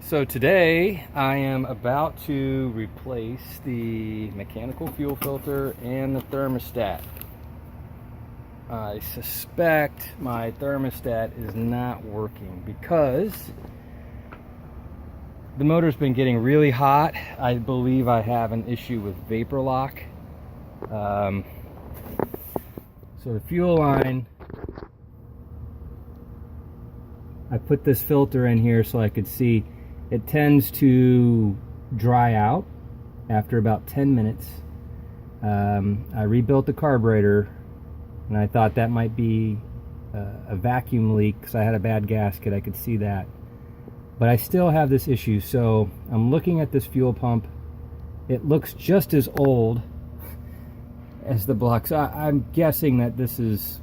So today I am about to replace the mechanical fuel filter and the thermostat. I suspect my thermostat is not working because the motor's been getting really hot. I believe I have an issue with vapor lock. So the fuel line, I put this filter in here so I could see. It tends to dry out after about 10 minutes. I rebuilt the carburetor, and I thought that might be a vacuum leak because I had a bad gasket. I could see that. But I still have this issue, so I'm looking at this fuel pump. It looks just as old as the block. So I'm guessing that this is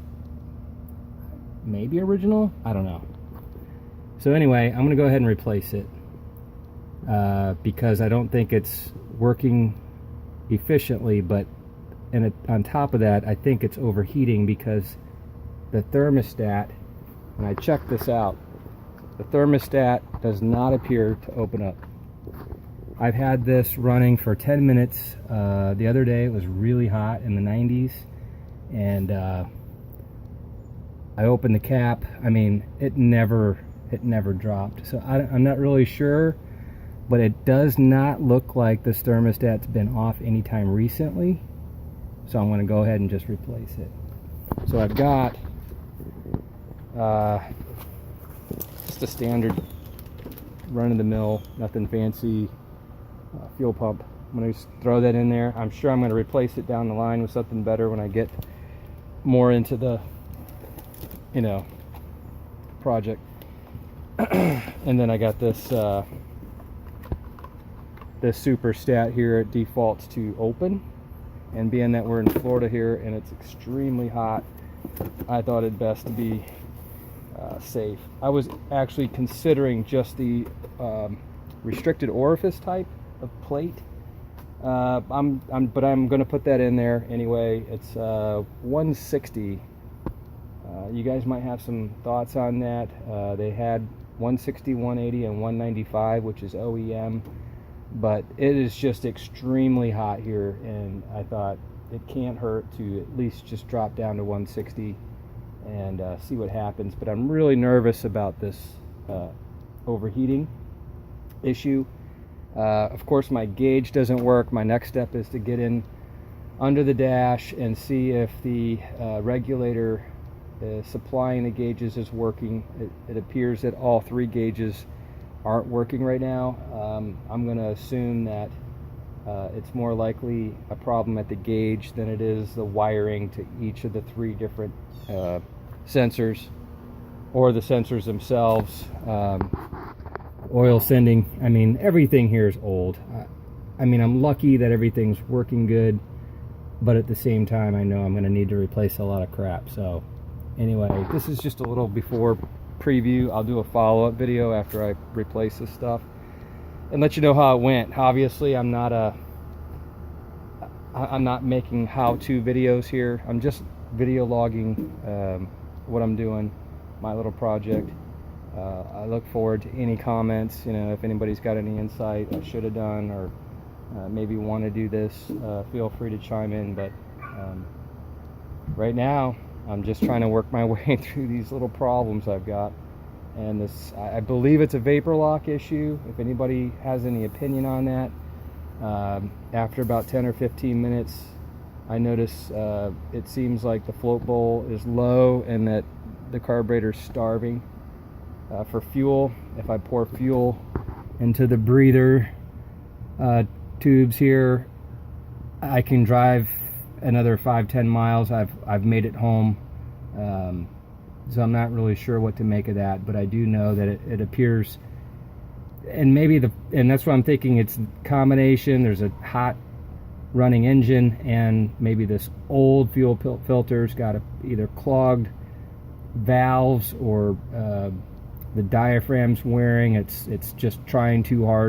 maybe original. I don't know. So anyway, I'm going to go ahead and replace it. Because I don't think it's working efficiently, but on top of that, I think it's overheating because the thermostat, and I checked this out, the thermostat does not appear to open up. I've had this running for 10 minutes. The other day it was really hot in the 90s, and I opened the cap. I mean, it never dropped. So I'm not really sure. But it does not look like this thermostat's been off anytime recently. So I'm going to go ahead and just replace it. So I've got just a standard run-of-the-mill, nothing fancy fuel pump. I'm going to just throw that in there. I'm sure I'm going to replace it down the line with something better when I get more into the, project. And then I got this this super stat here. It defaults to open, and being that we're in Florida here and it's extremely hot, I thought it best to be safe. I was actually considering just the restricted orifice type of plate. But I'm going to put that in there anyway. It's 160. You guys might have some thoughts on that. They had 160, 180, and 195, which is OEM. But it is just extremely hot here, and I thought it can't hurt to at least just drop down to 160 and see what happens. But I'm really nervous about this overheating issue. Of course, my gauge doesn't work. My next step is to get in under the dash and see if the regulator supplying the gauges is working. It appears that all three gauges aren't working right now. I'm going to assume that it's more likely a problem at the gauge than it is the wiring to each of the three different sensors, or the sensors themselves. Oil sending, I mean, everything here is old. I mean, I'm lucky that everything's working good, but at the same time I know I'm going to need to replace a lot of crap. So anyway, this is just a little before preview. I'll do a follow-up video after I replace this stuff and let you know how it went. Obviously, I'm not making how-to videos here. I'm just video logging what I'm doing, my little project. I look forward to any comments. If anybody's got any insight I should have done, or maybe want to do this, feel free to chime in. But right now I'm just trying to work my way through these little problems I've got. And this, I believe it's a vapor lock issue. If anybody has any opinion on that, after about 10 or 15 minutes, I notice it seems like the float bowl is low and that the carburetor's starving for fuel. If I pour fuel into the breather tubes here, I can drive another 5-10 miles. I've made it home, so I'm not really sure what to make of that, but I do know that it appears, and that's what I'm thinking, it's a combination. There's a hot running engine, and maybe this old fuel filter's got either clogged valves, or the diaphragm's wearing. It's just trying too hard